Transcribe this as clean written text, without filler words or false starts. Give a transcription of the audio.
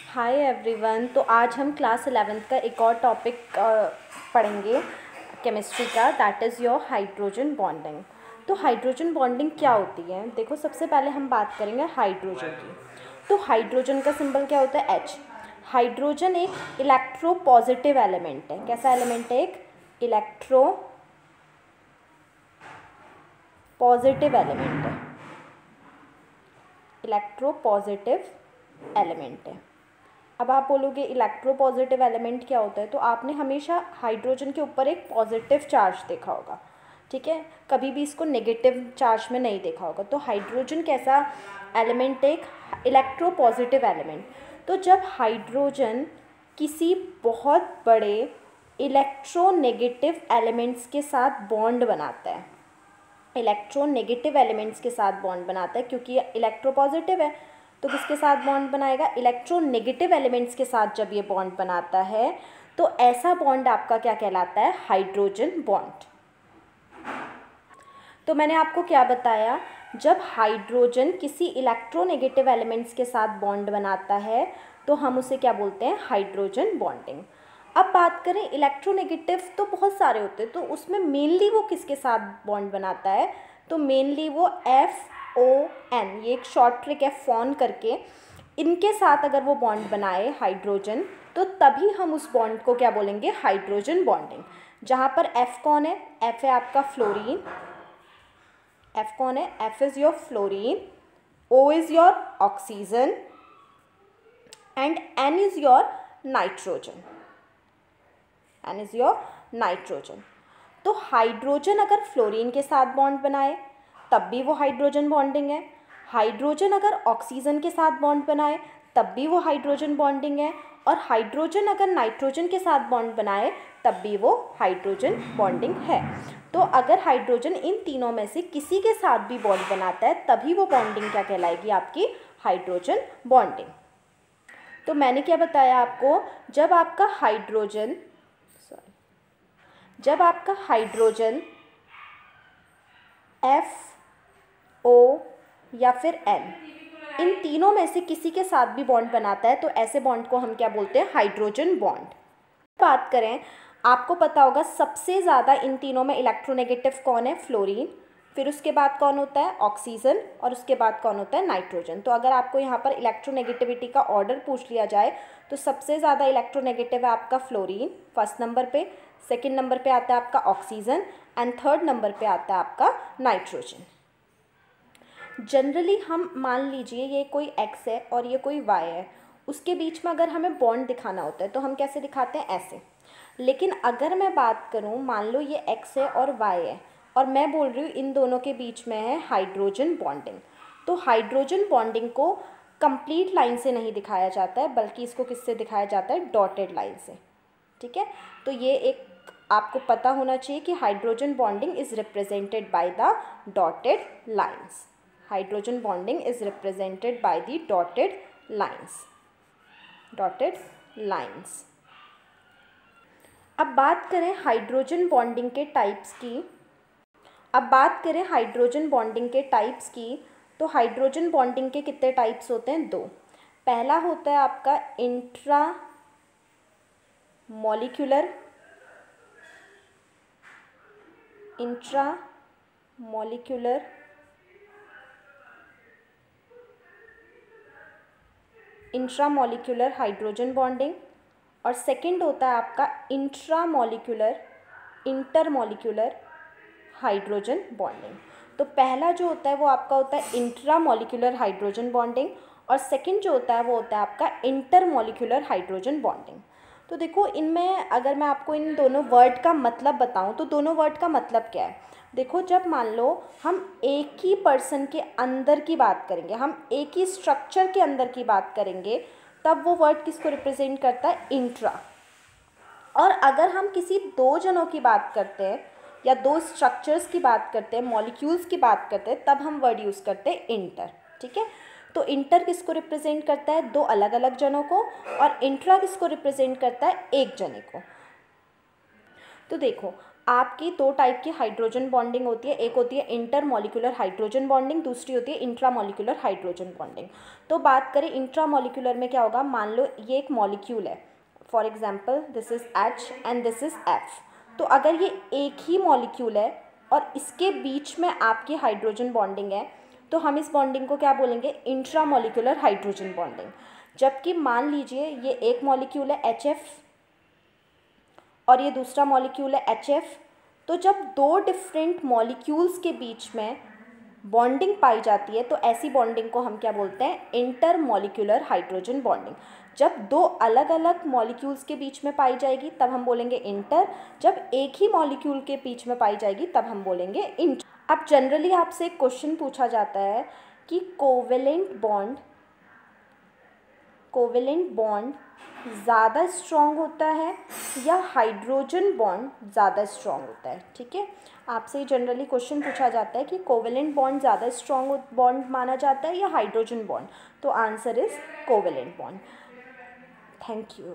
Hi everyone. तो आज हम क्लास 11th का एक और टॉपिक पढ़ेंगे केमिस्ट्री का, that is your hydrogen bonding. तो हाइड्रोजन बॉन्डिंग क्या होती है? देखो, सबसे पहले हम बात करेंगे हाइड्रोजन की। तो हाइड्रोजन का सिंबल क्या होता है? H। हाइड्रोजन एक इलेक्ट्रो पॉजिटिव एलिमेंट है। कैसा एलिमेंट है? एक इलेक्ट्रो पॉजिटिव एलिमेंट है। इलेक्ट्रो पॉजिटिव एलिमेंट है। अब आप बोलोगे इलेक्ट्रो पॉजिटिव एलिमेंट क्या होता है? तो आपने हमेशा हाइड्रोजन के ऊपर एक पॉजिटिव चार्ज देखा होगा, ठीक है? कभी भी इसको नेगेटिव चार्ज में नहीं देखा होगा। तो हाइड्रोजन कैसा एलिमेंट है? एक इलेक्ट्रो पॉजिटिव एलिमेंट। तो जब हाइड्रोजन किसी बहुत बड़े इलेक्ट्रोनेगेटिव एलिमेंट्स के साथ बॉन्ड बनाता है, इलेक्ट्रोनेगेटिव एलिमेंट्स के साथ बॉन्ड बनाता है, क्योंकि ये इलेक्ट्रोपॉजिटिव है, तो किसके साथ बॉन्ड बनाएगा? इलेक्ट्रोनेगेटिव एलिमेंट्स के साथ जब ये बॉन्ड बनाता है तो ऐसा बॉन्ड आपका क्या कहलाता है? Hydrogen bond. तो मैंने आपको क्या बताया? जब हाइड्रोजन किसी इलेक्ट्रोनेगेटिव एलिमेंट्स के साथ बॉन्ड बनाता है तो हम उसे क्या बोलते हैं? Hydrogen bonding. अब बात करें इलेक्ट्रोनेगेटिव, तो बहुत सारे होते हैं, तो उसमें मेनली वो किसके साथ बॉन्ड बनाता है? तो मेनली वो FON, ये एक शॉर्ट ट्रिक है फोन करके, इनके साथ अगर वो बॉन्ड बनाए हाइड्रोजन, तो तभी हम उस बॉन्ड को क्या बोलेंगे? Hydrogen bonding. जहाँ पर F कौन है? F है आपका फ्लोरीन। F कौन है? F is your fluorine, O is your oxygen and N is your nitrogen. N is your nitrogen. तो हाइड्रोजन अगर फ्लोरीन के साथ बॉन्ड बनाए तब भी वो हाइड्रोजन बॉन्डिंग है। हाइड्रोजन अगर ऑक्सीजन के साथ बॉन्ड बनाए तब भी वो हाइड्रोजन बॉन्डिंग है। और हाइड्रोजन अगर नाइट्रोजन के साथ बॉन्ड बनाए तब भी वो हाइड्रोजन बॉन्डिंग है। तो अगर हाइड्रोजन इन तीनों में से किसी के साथ भी बॉन्ड बनाता है तभी वो बॉन्डिंग क्या कहलाएगी? आपकी हाइड्रोजन बॉन्डिंग। तो मैंने क्या बताया आपको? जब आपका हाइड्रोजन FO या फिर N, इन तीनों में से किसी के साथ भी बॉन्ड बनाता है तो ऐसे बॉन्ड को हम क्या बोलते हैं? Hydrogen bond. बात करें, आपको पता होगा सबसे ज़्यादा इन तीनों में इलेक्ट्रोनेगेटिव कौन है? फ्लोरीन। फिर उसके बाद कौन होता है? ऑक्सीजन। और उसके बाद कौन होता है? नाइट्रोजन। तो अगर आपको यहाँ पर इलेक्ट्रोनेगेटिविटी का ऑर्डर पूछ लिया जाए तो सबसे ज़्यादा इलेक्ट्रोनेगेटिव है आपका फ्लोरीन फर्स्ट नंबर पे, सेकेंड नंबर पे आता है आपका ऑक्सीजन एंड थर्ड नंबर पे आता है आपका नाइट्रोजन। जनरली हम मान लीजिए ये कोई X है और ये कोई Y है, उसके बीच में अगर हमें बॉन्ड दिखाना होता है तो हम कैसे दिखाते हैं? ऐसे। लेकिन अगर मैं बात करूं, मान लो ये X है और Y है और मैं बोल रही हूँ इन दोनों के बीच में है हाइड्रोजन बॉन्डिंग, तो हाइड्रोजन बॉन्डिंग को कंप्लीट लाइन से नहीं दिखाया जाता है, बल्कि इसको किससे दिखाया जाता है? डॉटेड लाइन से, ठीक है? तो ये एक आपको पता होना चाहिए कि hydrogen bonding is represented by the dotted lines. Hydrogen bonding is represented by the dotted lines. अब बात करें हाइड्रोजन बॉन्डिंग के टाइप्स की। तो हाइड्रोजन बॉन्डिंग के कितने टाइप्स होते हैं? 2। पहला होता है आपका इंट्रा मॉलिक्यूलर हाइड्रोजन बॉन्डिंग, और सेकंड होता है आपका इंटरमॉलिक्यूलर हाइड्रोजन बॉन्डिंग। तो पहला जो होता है वो आपका होता है इंट्रामॉलिक्यूलर हाइड्रोजन बॉन्डिंग, और सेकंड जो होता है वो होता है आपका इंटरमॉलिक्यूलर हाइड्रोजन बॉन्डिंग। तो देखो, इनमें अगर मैं आपको इन दोनों वर्ड का मतलब बताऊं तो दोनों वर्ड का मतलब क्या है? देखो, जब मान लो हम एक ही पर्सन के अंदर की बात करेंगे, हम एक ही स्ट्रक्चर के अंदर की बात करेंगे, तब वो वर्ड किसको रिप्रेजेंट करता है? इंट्रा। और अगर हम किसी 2 जनों की बात करते हैं या 2 स्ट्रक्चर्स की बात करते हैं, मॉलिक्यूल्स की बात करते हैं, तब हम वर्ड यूज़ करते हैं इंटर, ठीक है? तो इंटर किसको रिप्रेजेंट करता है? 2 अलग अलग जनों को, और इंट्रा किसको रिप्रेजेंट करता है? एक जने को। तो देखो, आपकी दो टाइप की हाइड्रोजन बॉन्डिंग होती है, एक होती है इंटरमॉलिक्यूलर हाइड्रोजन बॉन्डिंग, दूसरी होती है इंट्रामॉलिक्यूलर हाइड्रोजन बॉन्डिंग। तो बात करें इंट्रामॉलिक्यूलर में क्या होगा, मान लो ये एक मॉलिक्यूल है, for example this is H and this is F। तो अगर ये एक ही मॉलिक्यूल है और इसके बीच में आपकी हाइड्रोजन बॉन्डिंग है, तो हम इस बॉन्डिंग को क्या बोलेंगे, इंट्रामॉलिक्यूलर हाइड्रोजन बॉन्डिंग। जबकि मान लीजिए ये एक मॉलिक्यूल है HF और ये दूसरा मॉलिक्यूल है HF, तो जब दो डिफरेंट मॉलिक्यूल्स के बीच में बॉन्डिंग पाई जाती है तो ऐसी बॉन्डिंग को हम क्या बोलते हैं, इंटरमॉलिक्यूलर हाइड्रोजन बॉन्डिंग। जब दो अलग अलग मॉलिक्यूल्स के बीच में पाई जाएगी तब हम बोलेंगे इंटर, जब एक ही मॉलिक्यूल के बीच में पाई जाएगी तब हम बोलेंगे इंटर। अब जनरली आपसे एक क्वेश्चन पूछा जाता है कि कोवेलेंट बॉन्ड ज़्यादा स्ट्रॉन्ग होता है या हाइड्रोजन बॉन्ड ज़्यादा स्ट्रॉन्ग होता है। ठीक है, आपसे जनरली क्वेश्चन पूछा जाता है कि कोवेलेंट बॉन्ड ज़्यादा स्ट्रॉन्ग बॉन्ड माना जाता है या हाइड्रोजन बॉन्ड, तो answer is covalent bond. Thank you.